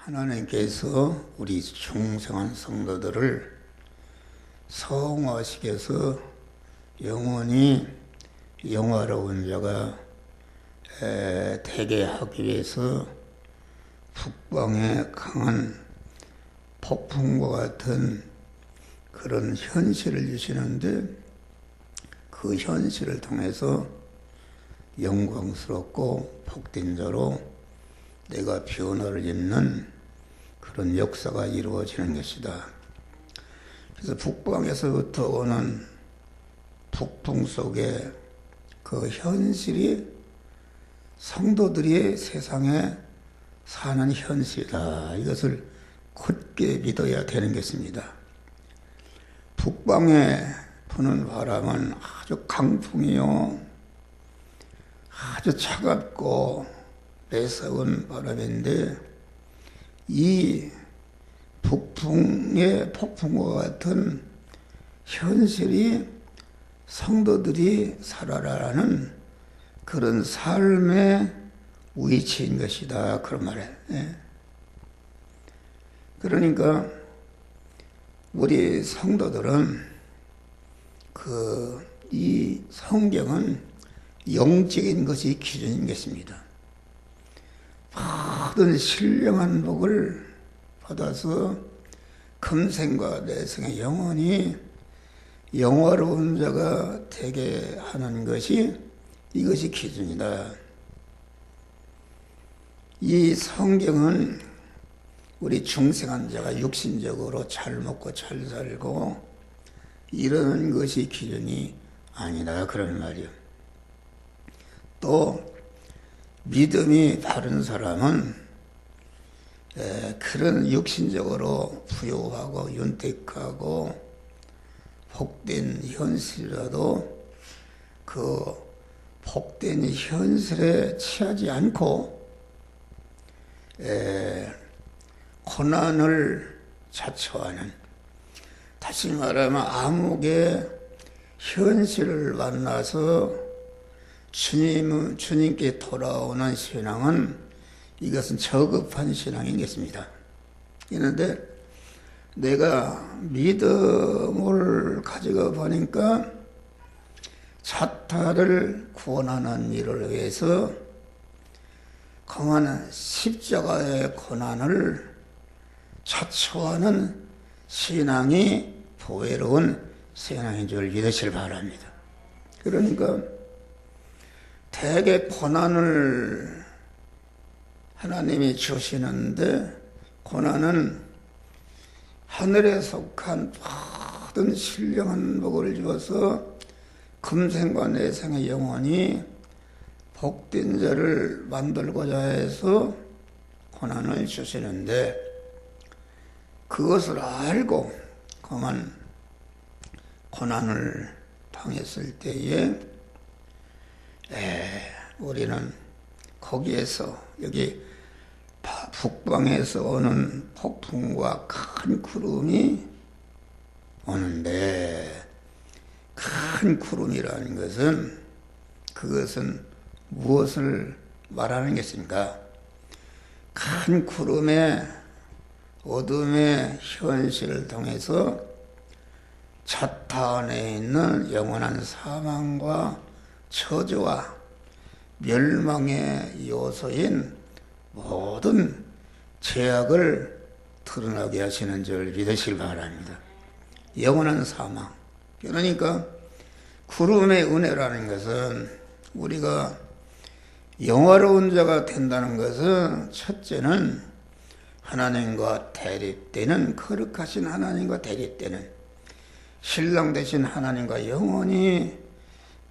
하나님께서 우리 중생한 성도들을 성화시켜서 영원히 영화로운 자가 되게 하기 위해서 북방의 강한 폭풍과 같은 그런 현실을 주시는데, 그 현실을 통해서 영광스럽고 복된 자로 내가 변화를 입는 그런 역사가 이루어지는 것이다. 그래서 북방에서부터 오는 북풍 속에 그 현실이 성도들이 세상에 사는 현실이다. 이것을 굳게 믿어야 되는 것입니다. 북방에 부는 바람은 아주 강풍이요, 아주 차갑고 매서운 바람인데, 이 북풍의 폭풍과 같은 현실이 성도들이 살아라는 그런 삶의 위치인 것이다, 그런 말이에요. 그러니까 우리 성도들은 이 성경은 영적인 것이 기준인 것입니다. 모든 신령한 복을 받아서 금생과 내생에 영원히 영화로운 자가 되게 하는 것이, 이것이 기준이다. 이 성경은 우리 중생한 자가 육신적으로 잘 먹고 잘 살고 이러는 것이 기준이 아니다, 그런 말이요. 또 믿음이 바른 사람은 그런 육신적으로 부유하고 윤택하고 복된 현실이라도 그 복된 현실에 취하지 않고 고난을 자처하는, 다시 말하면 암흑의 현실을 만나서 주님께 돌아오는 신앙은, 이것은 저급한 신앙이겠습니다. 그런데 내가 믿음을 가지고 보니까 자타를 구원하는 일을 위해서 강한 십자가의 고난을 자초하는 신앙이 보배로운 신앙인 줄 믿으시길 바랍니다. 그러니까 대개 고난을 하나님이 주시는데, 고난은 하늘에 속한 모든 신령한 복을 주어서 금생과 내생의 영원히 복된 자를 만들고자 해서 고난을 주시는데, 그것을 알고 그만 고난을 당했을 때에 우리는 거기에서, 여기 북방에서 오는 폭풍과 큰 구름이 오는데, 큰 구름이라는 것은, 그것은 무엇을 말하는 것인가? 큰 구름의 어둠의 현실을 통해서 자타 안에 있는 영원한 사망과 저주와 멸망의 요소인 모든 죄악을 드러나게 하시는 줄 믿으시길 바랍니다. 영원한 사망, 그러니까 구름의 은혜라는 것은, 우리가 영화로운 자가 된다는 것은, 첫째는 하나님과 대립되는, 거룩하신 하나님과 대립되는, 신랑 되신 하나님과 영원히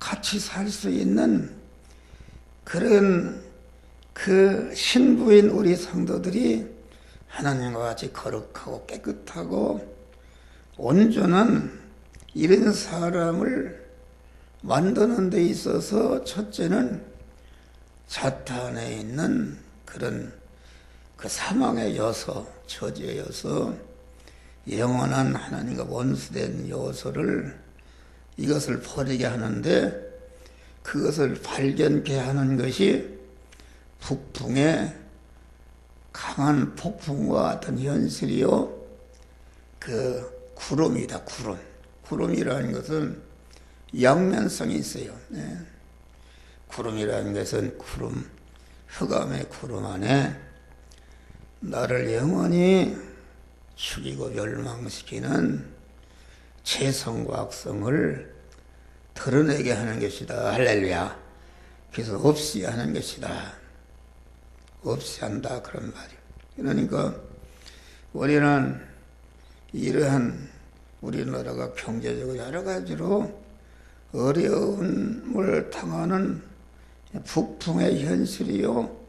같이 살 수 있는 그런 그 신부인 우리 성도들이 하나님과 같이 거룩하고 깨끗하고 온전한 이런 사람을 만드는 데 있어서, 첫째는 자타 안에 있는 그런 그 사망의 요소, 저주의 요소, 영원한 하나님과 원수된 요소를, 이것을 버리게 하는데, 그것을 발견케 하는 것이 북풍의 강한 폭풍과 같은 현실이요. 그 구름이다, 구름. 구름이라는 것은 양면성이 있어요. 네. 구름이라는 것은 구름, 흑암의 구름 안에 나를 영원히 죽이고 멸망시키는 죄성과 악성을 드러내게 하는 것이다. 할렐루야. 그래서 없이 하는 것이다. 없이 한다. 그런 말이에요. 그러니까 우리는 이러한 우리나라가 경제적으로 여러 가지로 어려움을 당하는 북풍의 현실이요.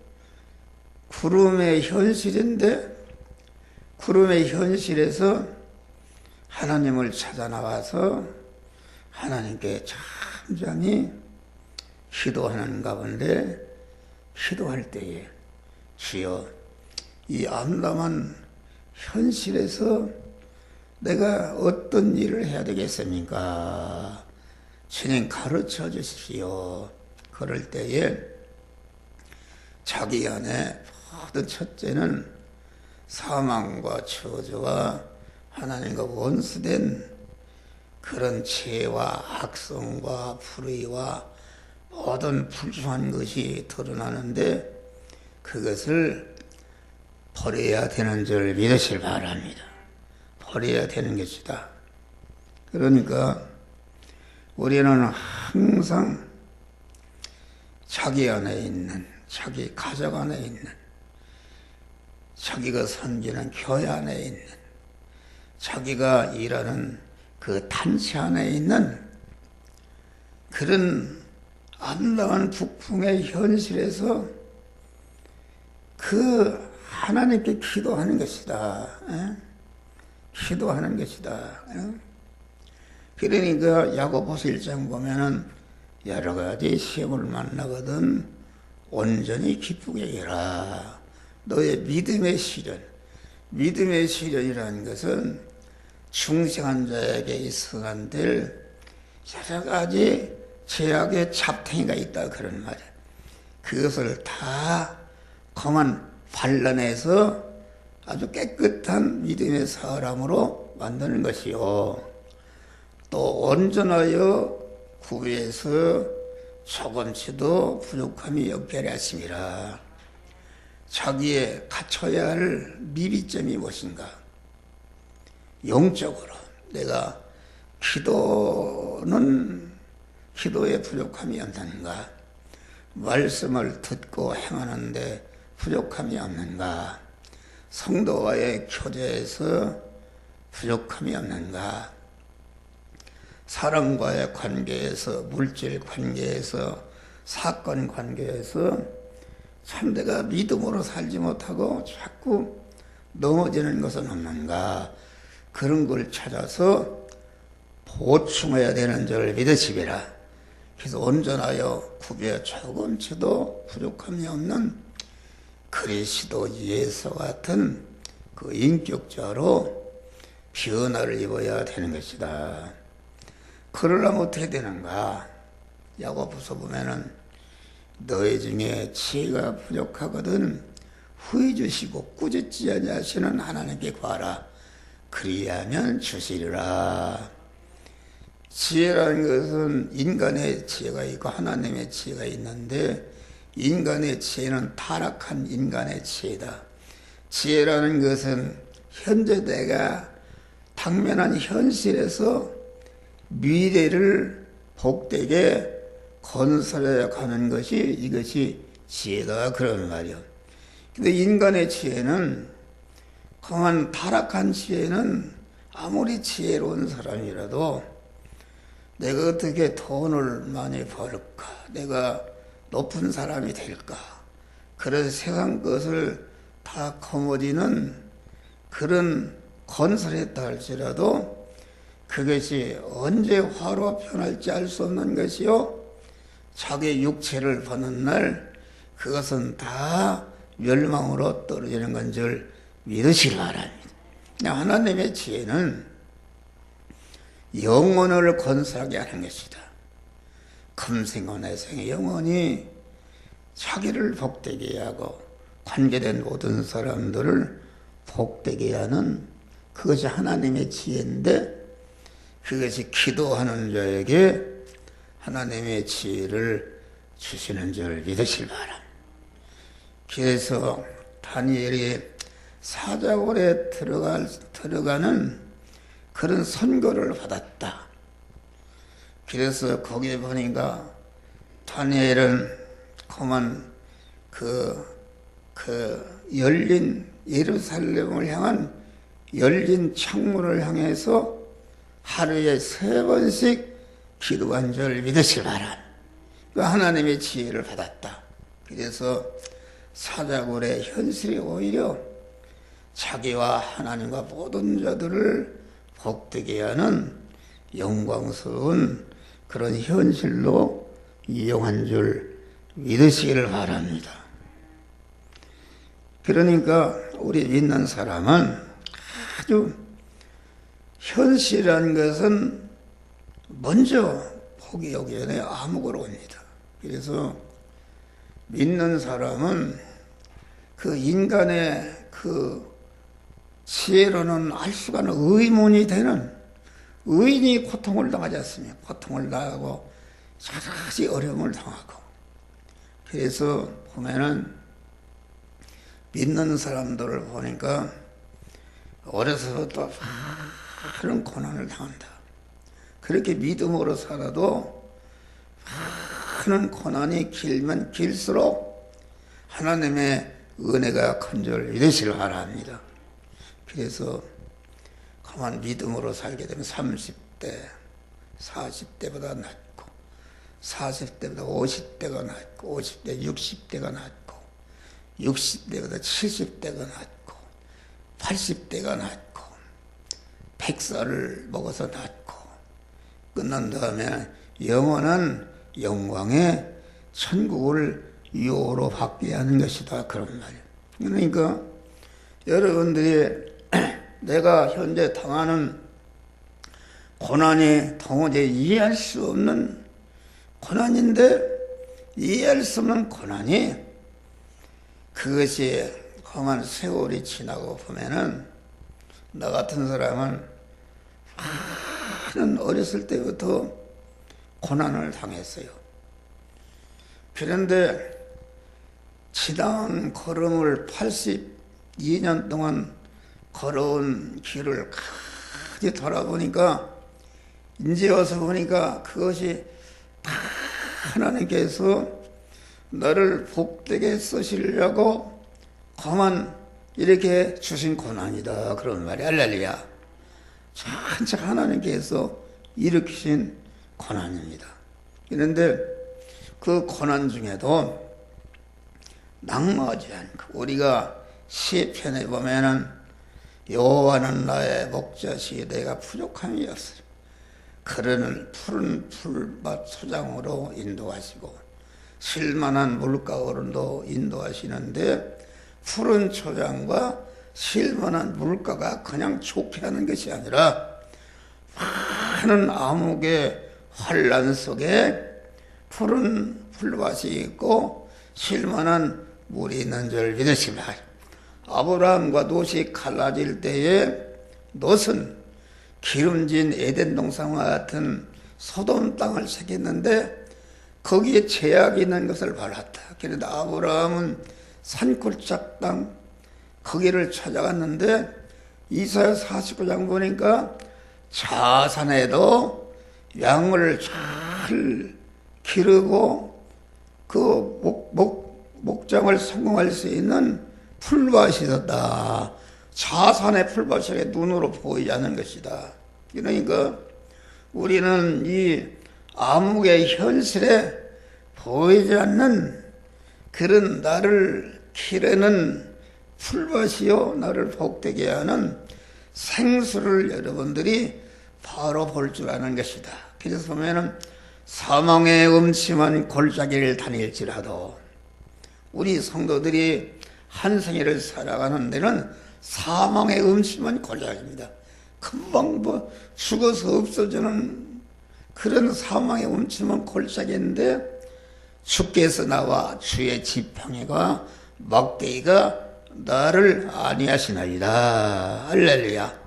구름의 현실인데 구름의 현실에서 하나님을 찾아 나와서 하나님께 잠잠히 기도하는 가운데 기도할 때에 주여 이 암담한 현실에서 내가 어떤 일을 해야 되겠습니까? 주님 가르쳐 주십시오. 그럴 때에 자기 안에 모든 첫째는 사망과 저주와 하나님과 원수된 그런 죄와 악성과 불의와 모든 불순한 것이 드러나는데 그것을 버려야 되는 줄 믿으실 바랍니다. 버려야 되는 것이다. 그러니까 우리는 항상 자기 안에 있는, 자기 가정 안에 있는, 자기가 섬기는 교회 안에 있는, 자기가 일하는 그 단체 안에 있는 그런 아름다운 북풍의 현실에서 그 하나님께 기도하는 것이다. 기도하는 것이다. 그러니까 야고보서 1장 보면은 여러 가지 시험을 만나거든 온전히 기쁘게 해라. 너의 믿음의 시련. 믿음의 시련이라는 것은 충성한 자에게 있어야 될 여러 가지 죄악의 잡탱이가 있다. 그런 말이야. 그것을 다 그만 발라내서 아주 깨끗한 믿음의 사람으로 만드는 것이요. 또 온전하여 구비해서 조금치도 부족함이 없게 하려 하심이라. 자기의 갖춰야 할 미비점이 무엇인가? 영적으로 내가 기도에 부족함이 없는가? 말씀을 듣고 행하는데 부족함이 없는가? 성도와의 교제에서 부족함이 없는가? 사람과의 관계에서, 물질 관계에서, 사건 관계에서 참 내가 믿음으로 살지 못하고 자꾸 넘어지는 것은 없는가? 그런 걸 찾아서 보충해야 되는 줄 믿으시기라. 그래서 온전하여 구비에 조금치도 부족함이 없는 그리스도 예수 같은 그 인격자로 변화를 입어야 되는 것이다. 그러려면 어떻게 되는가? 야고보서 보면은 너희 중에 지혜가 부족하거든 후히 주시고 꾸짖지 아니하시는 하나님께 구하라. 그리하면 주시리라. 지혜라는 것은 인간의 지혜가 있고 하나님의 지혜가 있는데 인간의 지혜는 타락한 인간의 지혜다. 지혜라는 것은 현재 내가 당면한 현실에서 미래를 복되게 건설해 가는 것이 이것이 지혜다. 그런 말이요. 근데 인간의 지혜는 그만 타락한 지혜는 아무리 지혜로운 사람이라도 내가 어떻게 돈을 많이 벌까? 내가 높은 사람이 될까? 그래서 세상 것을 다 거머쥐는 그런 건설했다 할지라도 그것이 언제 화로 변할지 알 수 없는 것이요. 자기 육체를 보는 날 그것은 다 멸망으로 떨어지는 건 줄 믿으시기 바랍니다. 하나님의 지혜는 영혼을 건설하게 하는 것이다. 금생과 내생의 영혼이 자기를 복되게 하고 관계된 모든 사람들을 복되게 하는 그것이 하나님의 지혜인데, 그것이 기도하는 자에게 하나님의 지혜를 주시는 줄 믿으실 바람. 그래서 다니엘이 사자굴에 들어가는 그런 선고를 받았다. 그래서 거기에 보니까 다니엘은 그만 열린 예루살렘을 향한 열린 창문을 향해서 하루에 3번씩 기도한 줄 믿으실 바람. 그 하나님의 지혜를 받았다. 그래서 사자굴의 현실이 오히려 자기와 하나님과 모든 자들을 복되게 하는 영광스러운 그런 현실로 이용한 줄 믿으시기를 바랍니다. 그러니까 우리 믿는 사람은 아주 현실이라는 것은 먼저 보기 오기 전에 암흑으로 옵니다. 그래서 믿는 사람은 그 인간의 그 지혜로는 알 수가 없는 의문이 되는, 의인이 고통을 당하지 않습니까? 고통을 당하고 여러 가지 어려움을 당하고. 그래서 보면은 믿는 사람들을 보니까 어려서부터 많은 고난을 당한다. 그렇게 믿음으로 살아도 많은 고난이 길면 길수록 하나님의 은혜가 큰 줄 믿으시길 바랍니다. 그래서 가만 믿음으로 살게 되면 30대, 40대보다 낫고, 40대보다 50대가 낫고, 50대 60대가 낫고, 60대보다 70대가 낫고, 80대가 낫고, 100살을 먹어서 낫고, 끝난 다음에 영원한 영광의 천국을 유호로 받게 하는 것이다. 그런 말이에요. 그러니까 여러분들이 내가 현재 당하는 고난이 도무지 이해할 수 없는 고난인데, 이해할 수 없는 고난이, 그것이 험한 세월이 지나고 보면은 나 같은 사람은 많은 어렸을 때부터 고난을 당했어요. 그런데 지나온 걸음을 82년 동안 걸어온 길을 가지 돌아보니까, 이제 와서 보니까 그것이 다 하나님께서 나를 복되게 쓰시려고 그만 이렇게 주신 고난이다. 그런 말이 할렐루야. 전체 하나님께서 일으키신 고난입니다. 그런데 그 고난 중에도 낙마하지 않고, 우리가 시편에 보면은 여호와는 나의 목자시기 내가 부족함이 없으리. 그러는 푸른 풀밭 소장으로 인도하시고 실만한 물가으로도 인도하시는데, 푸른 초장과 실만한 물가가 그냥 좋게 하는 것이 아니라 많은 암흑의 환란 속에 푸른 풀밭이 있고 실만한 물이 있는 줄 믿으시라. 아브라함과 롯이 갈라질 때에 롯은 기름진 에덴 동산과 같은 소돔 땅을 택했는데 거기에 제약이 있는 것을 발랐다. 그런데 아브라함은 산골짝 땅 거기를 찾아갔는데 이사야 49장 보니까 자산에도 양을 잘 기르고 그 목장을 성공할 수 있는 풀밭이 있었다. 자산의 풀밭이 눈으로 보이지 않는 것이다. 그러니까 우리는 이 암흑의 현실에 보이지 않는 그런 나를 기르는 풀밭이요, 나를 복되게 하는 생수를 여러분들이 바로 볼 줄 아는 것이다. 그래서 보면은 사망의 음침한 골짜기를 다닐지라도, 우리 성도들이 한 생애를 살아가는 데는 사망의 음침한 골짜기입니다. 금방 죽어서 없어지는 그런 사망의 음침한 골짜기인데, 주께서 나와 주의 지팡이가 막대기가 나를 아니하시나이다. 할렐루야.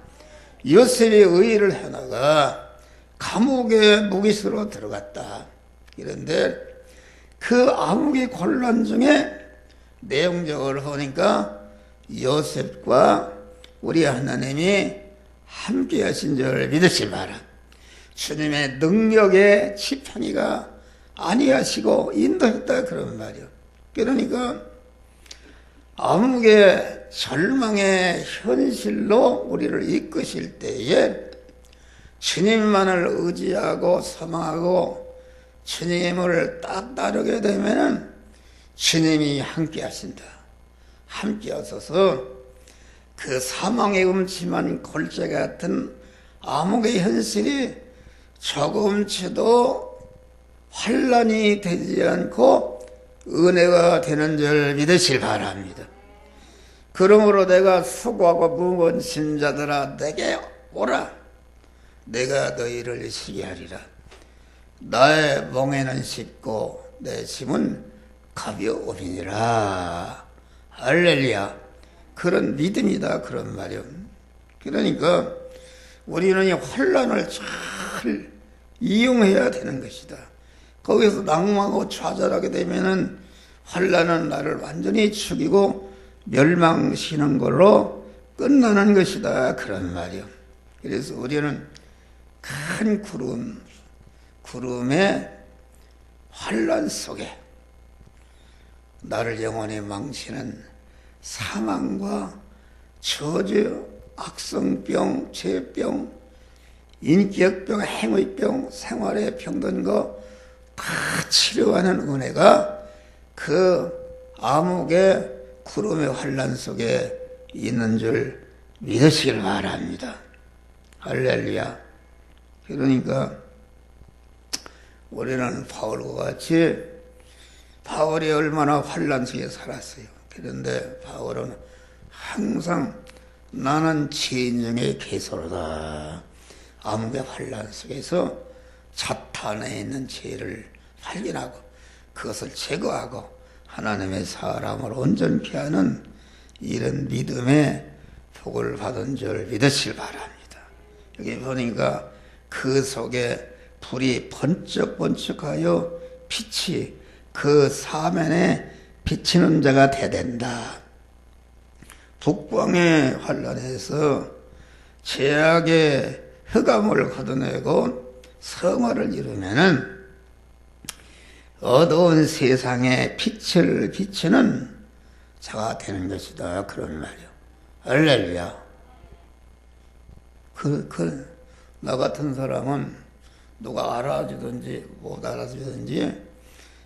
요셉이 의를 해나가 감옥에 무기수로 들어갔다. 그런데 그 암흑의 곤란 중에 내용적으로 보니까 요셉과 우리 하나님이 함께 하신 줄 믿으시 바라. 주님의 능력의 지팡이가 아니하시고 인도했다 그런 말이요. 그러니까 암흑의 절망의 현실로 우리를 이끄실 때에 주님만을 의지하고 사망하고 주님을 딱 따르게 되면은 주님이 함께 하신다. 함께 하셔서 그 사망의 음침한 골재 같은 암흑의 현실이 조금치도 환란이 되지 않고 은혜가 되는 줄 믿으실 바랍니다. 그러므로 내가 수고하고 무거운 짐자들아 내게 오라. 내가 너희를 쉬게 하리라. 나의 멍에는 쉽고 내 짐은 가벼움이니라. 할렐루야. 그런 믿음이다 그런 말이요. 그러니까 우리는 이 환란을 잘 이용해야 되는 것이다. 거기서 낭망하고 좌절하게 되면은 환란은 나를 완전히 죽이고 멸망시키는 걸로 끝나는 것이다 그런 말이요. 그래서 우리는 큰 구름의 환란 속에 나를 영원히 망치는 사망과 저주, 악성병, 죄병, 인격병, 행위병, 생활에 병든 거 다 치료하는 은혜가 그 암흑의 구름의 환란 속에 있는 줄 믿으시길 바랍니다. 할렐루야. 그러니까 우리는 바울과 같이 바울이 얼마나 환란 속에 살았어요. 그런데 바울은 항상 나는 죄인 중에 괴소로다. 암흑의 환란 속에서 자탄에 있는 죄를 발견하고 그것을 제거하고 하나님의 사람을 온전케 하는 이런 믿음의 복을 받은 줄 믿으시길 바랍니다. 여기 보니까 그 속에 불이 번쩍번쩍하여 빛이 그 사면에 비치는 자가 되된다. 북방의 환란에서 죄악의 흑암을 걷어내고 성화를 이루면은 어두운 세상에 빛을 비추는 자가 되는 것이다 그런 말이요. 할렐루야. 나 같은 사람은 누가 알아주든지 못 알아주든지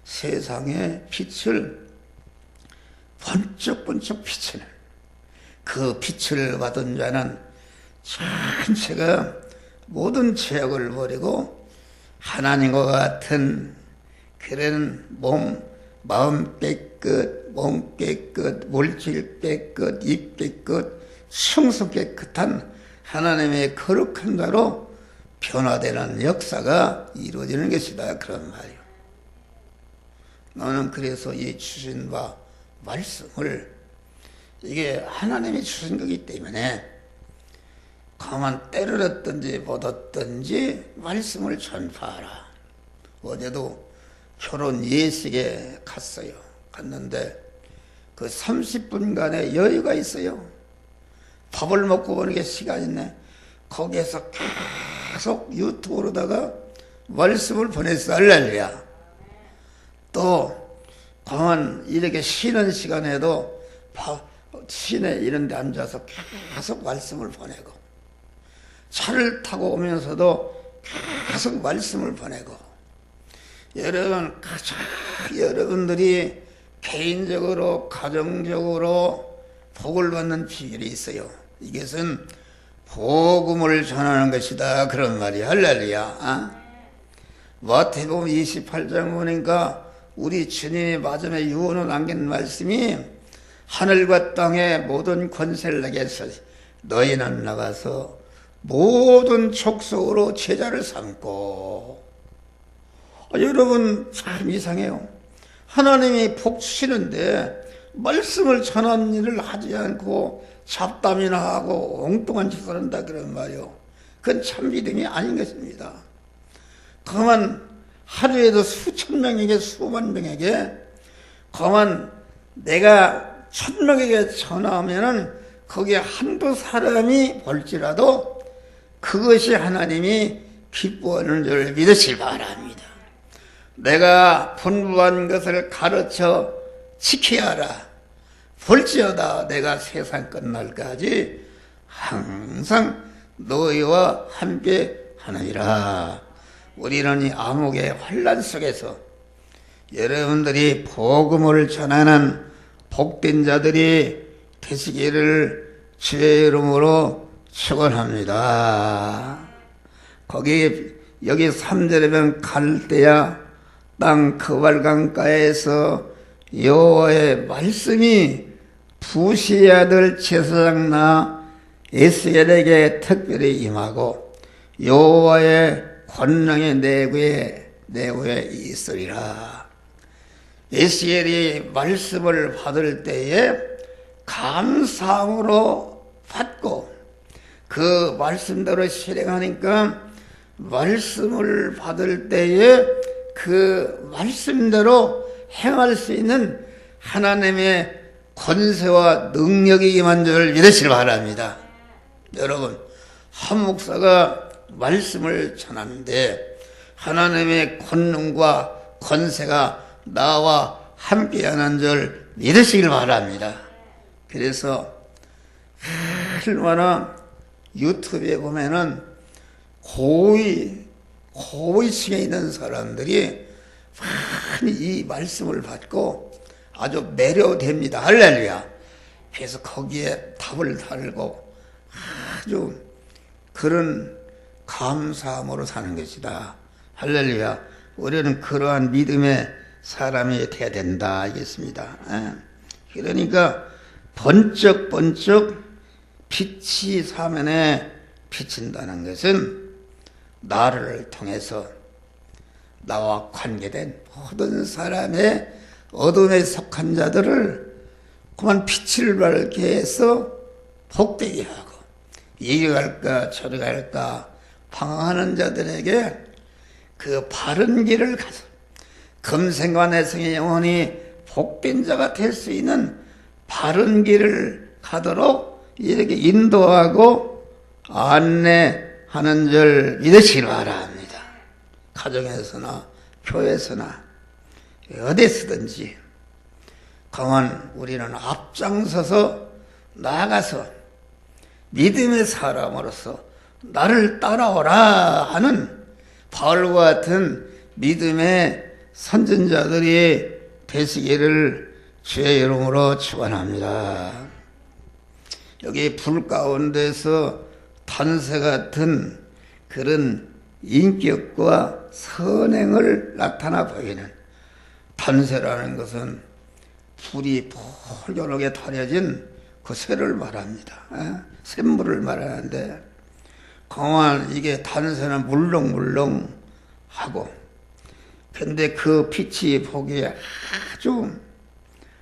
세상에 빛을 번쩍번쩍 비치는 그 빛을 받은 자는 전체가 모든 죄악을 버리고 하나님과 같은 그런 마음 깨끗, 몸 깨끗, 물질 깨끗, 입 깨끗, 성성 깨끗한 하나님의 거룩한 자로 변화되는 역사가 이루어지는 것이다 그런 말이요. 나는 그래서 이 주신 바 말씀을 이게 하나님이 주신 거기 때문에 가만 때를 얻든지 못 얻든지 말씀을 전파하라. 어제도 결혼 예식에 갔어요. 갔는데 그 30분간의 여유가 있어요. 밥을 먹고 보는 게 시간이 있네. 거기에서 계속 유튜브로다가 말씀을 보냈어. 할렐루야. 또 가만 이렇게 쉬는 시간에도 시내 이런 데 앉아서 계속 말씀을 보내고 차를 타고 오면서도 계속 말씀을 보내고 여러분들이 개인적으로 가정적으로 복을 받는 비결이 있어요. 이것은 복음을 전하는 것이다 그런 말이야. 할렐루야. 마태복음 28장 보니까 우리 주님이 마지막에 유언을 남긴 말씀이 하늘과 땅의 모든 권세를 내게 주소서 너희는 나가서 모든 족속으로 제자를 삼고. 여러분 참 이상해요. 하나님이 복 주시는데 말씀을 전하는 일을 하지 않고 잡담이나 하고 엉뚱한 짓을 한다 그런 말이요. 그건 참 믿음이 아닌 것입니다. 그만 하루에도 수천 명에게 수만 명에게 그만 내가 1000명에게 전하면은 거기에 한두 사람이 볼지라도 그것이 하나님이 기뻐하는 줄 믿으시기 바랍니다. 내가 분부한 것을 가르쳐 지켜야 하라. 볼지어다 내가 세상 끝날까지 항상 너희와 함께 하느니라. 우리는 이 암흑의 환난 속에서 여러분들이 복음을 전하는 복된 자들이 되시기를 주의 이름으로 축원합니다. 여기 3절에 보면 갈대아 땅 그발강가에서 여호와의 말씀이 부시의 아들 제사장 나 에스겔에게 특별히 임하고 여호와의 권능의 내부에 있으리라. 에스겔이 말씀을 받을 때에 감사함으로 받고 그 말씀대로 실행하니까 말씀을 받을 때에 그 말씀대로 행할 수 있는 하나님의 권세와 능력이 임한 줄 믿으시기 바랍니다. 여러분, 한 목사가 말씀을 전하는데 하나님의 권능과 권세가 나와 함께하는 줄 믿으시길 바랍니다. 그래서 얼마나 유튜브에 보면은 고위층에 있는 사람들이 많이 이 말씀을 받고 아주 매료됩니다. 할렐루야. 그래서 거기에 답을 달고 아주 그런 감사함으로 사는 것이다. 할렐루야. 우리는 그러한 믿음의 사람이 되어야 된다 알겠습니다. 그러니까 번쩍번쩍 빛이 사면에 비친다는 것은 나를 통해서 나와 관계된 모든 사람의 어둠에 속한 자들을 그만 빛을 밝게 해서 복되게 하고 이리 갈까 저리 갈까 방황하는 자들에게 그 바른 길을 가서 금생과 내생의 영혼이 복된 자가 될 수 있는 바른 길을 가도록 이렇게 인도하고 안내하는 줄 믿으시기 바랍니다. 가정에서나 교회에서나 어디서든지 강한 우리는 앞장서서 나아가서 믿음의 사람으로서 나를 따라오라 하는 바울과 같은 믿음의 선전자들이 되시기를 주의 이름으로 축원합니다. 여기 불 가운데서 탄새 같은 그런 인격과 선행을 나타나 보이는 탄새라는 것은 불이 폴졸하게 타려진 그 쇠를 말합니다. 샘물을 말하는데 강한 이게 탄새는 물렁물렁하고 근데 그 빛이 보기에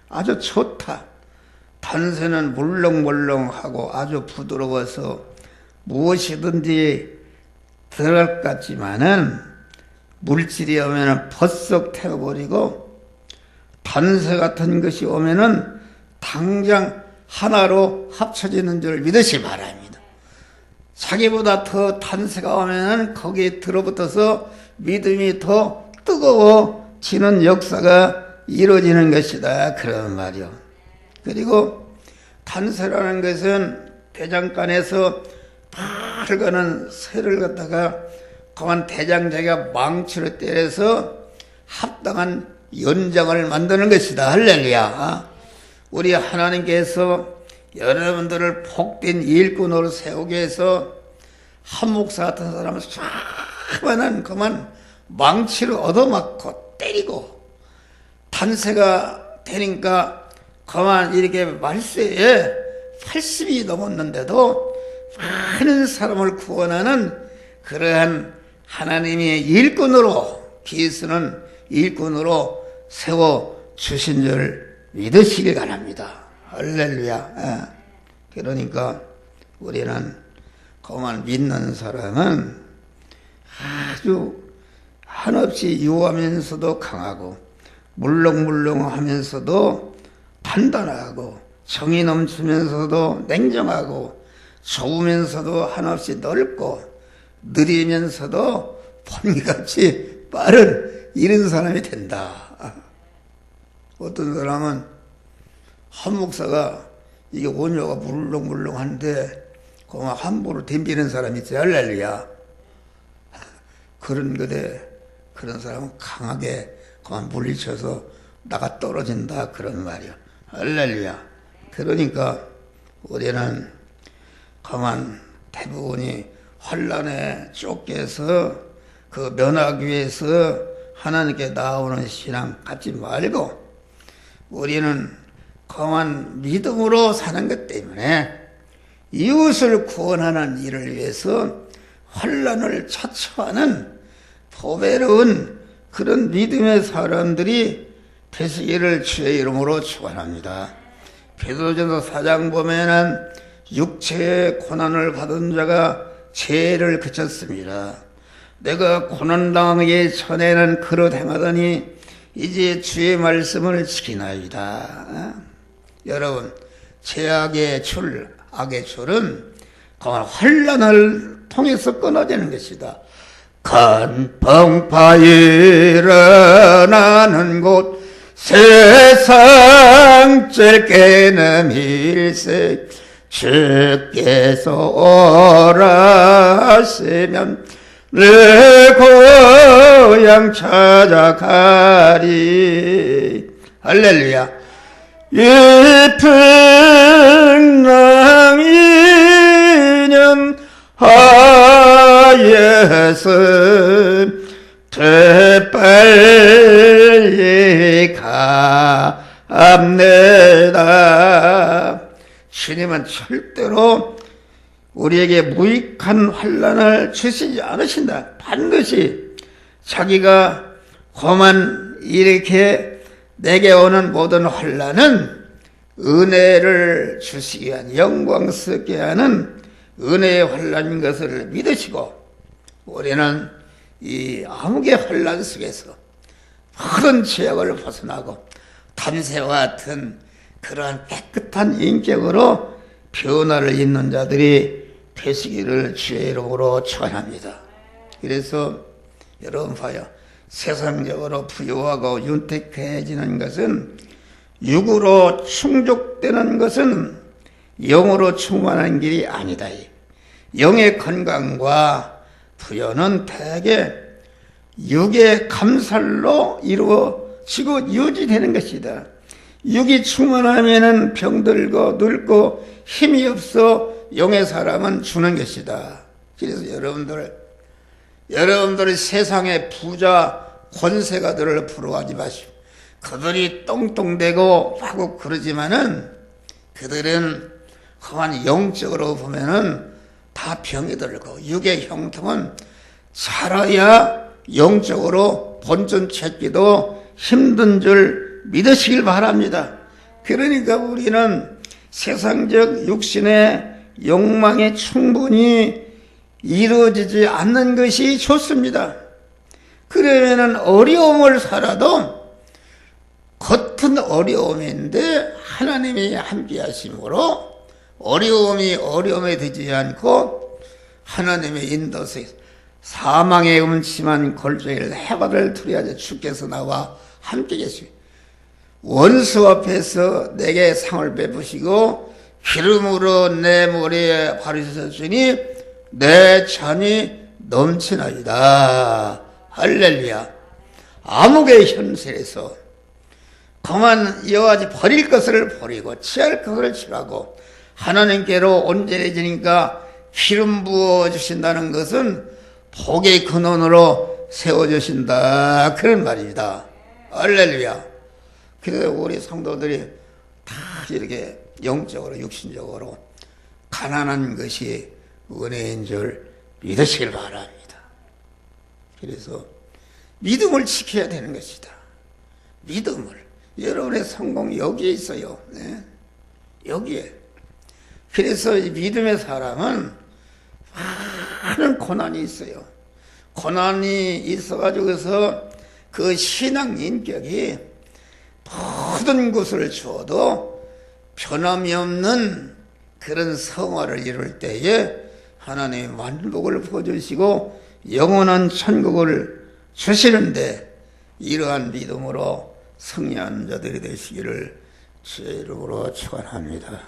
아주 좋다. 탄새는 물렁물렁하고 아주 부드러워서 무엇이든지 들어갈 것 같지만은 물질이 오면은 버썩 태워버리고 탄새 같은 것이 오면은 당장 하나로 합쳐지는 줄 믿으시기 바랍니다. 자기보다 더 탄새가 오면은 거기에 들어붙어서 믿음이 더 뜨거워지는 역사가 이루어지는 것이다. 그런 말이요. 그리고 탄새라는 것은 대장간에서 밝은 쇠를 갖다가 그만 대장자기가 망치로 때려서 합당한 연장을 만드는 것이다. 할렐루야. 우리 하나님께서 여러분들을 복된 일꾼으로 세우기 위해서 한 목사 같은 사람을 수많은 그만 망치로 얻어맞고 때리고 탄새가 되니까 그만 이렇게 말세에 80이 넘었는데도 많은 사람을 구원하는 그러한 하나님의 일꾼으로 기수는 일꾼으로 세워주신 줄 믿으시길 바랍니다. 할렐루야. 그러니까 우리는 그만 믿는 사람은 아주 한없이 유하면서도 강하고 물렁물렁하면서도 단단하고 정이 넘치면서도 냉정하고 좁으면서도 한없이 넓고 느리면서도 번개같이 빠른 이런 사람이 된다. 어떤 사람은 한 목사가 이게 원효가 물렁물렁한데 그만 함부로 덤비는 사람이 있지. 할렐루야. 그런 사람은 강하게 그만 물리쳐서 나가 떨어진다 그런 말이야. 할렐루야. 그러니까 우리는 그만 대부분이 환난에 쫓겨서 그 면하기 위해서 하나님께 나오는 신앙 갖지 말고 우리는 그만 믿음으로 사는 것 때문에 이웃을 구원하는 일을 위해서 환난을 자처하는 보배로운 그런 믿음의 사람들이 되시기를 주의 이름으로 축원합니다. 베드로전서 4장 보면은 육체의 고난을 받은 자가 죄를 그쳤습니다. 내가 고난당하기 전에는 그릇 행하더니 이제 주의 말씀을 지키나이다. 여러분, 죄악의 줄, 악의 줄은 그만 환난을 통해서 끊어지는 것이다. 큰 풍파 일어나는 곳 세상 짧게는 일세 주께서 오라시면 내 고향 찾아가리. 할렐루야. 이풍랑 이년 하에서 되빨리 갑니다. 주님은 절대로 우리에게 무익한 환난을 주시지 않으신다. 반드시 자기가 고만 이렇게 내게 오는 모든 환난은 은혜를 주시기 위한 영광스럽게 하는 은혜의 환난인 것을 믿으시고 우리는 이 암흑의 환난 속에서 모든 죄악을 벗어나고 담새와 같은 그러한 깨끗한 인격으로 변화를 잇는 자들이 되시기를 주의 이름으로 축원합니다. 그래서 여러분 봐요. 세상적으로 부유하고 윤택해지는 것은 육으로 충족되는 것은 영으로 충만한 길이 아니다. 영의 건강과 부여는 대개 육의 감살로 이루어지고 유지되는 것이다. 육이 충만하면은 병들고 늙고 힘이 없어 영의 사람은 주는 것이다. 그래서 여러분들이 세상의 부자 권세가들을 부러워하지 마시오. 그들이 똥똥대고 하고 그러지만은 그들은 그만 영적으로 보면은 다 병이 들고 육의 형통은 살아야 영적으로 본전 찾기도 힘든 줄 믿으시길 바랍니다. 그러니까 우리는 세상적 육신의 욕망에 충분히 이루어지지 않는 것이 좋습니다. 그러면은 어려움을 살아도 겉은 어려움인데 하나님이 함께 하심으로 어려움이 되지 않고 하나님의 인도서 사망의 음침한 골짜기를 해바를 투리하자 주께서 나와 함께 계시고 원수 앞에서 내게 상을 베푸시고 기름으로 내 머리에 바르셨으니 내 잔이 넘치나이다. 할렐루야. 암흑의 현실에서 그만 이와 같이 버릴 것을 버리고 취할 것을 취하고 하나님께로 온전해지니까 기름 부어주신다는 것은 복의 근원으로 세워주신다 그런 말입니다. 할렐루야. 그래서 우리 성도들이 다 이렇게 영적으로 육신적으로 가난한 것이 은혜인 줄 믿으시길 바랍니다. 그래서 믿음을 지켜야 되는 것이다. 믿음을 여러분의 성공이 여기에 있어요. 네? 여기에. 그래서 이 믿음의 사람은 많은 고난이 있어요. 고난이 있어가지고서 그 신앙 인격이 모든 것을 주어도 변함이 없는 그런 성화를 이룰 때에 하나님의 만복을 부어주시고 영원한 천국을 주시는데 이러한 믿음으로 승리하는 자들이 되시기를 주의 이름으로 축원합니다.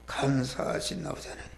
감사하신 아버지 하나님.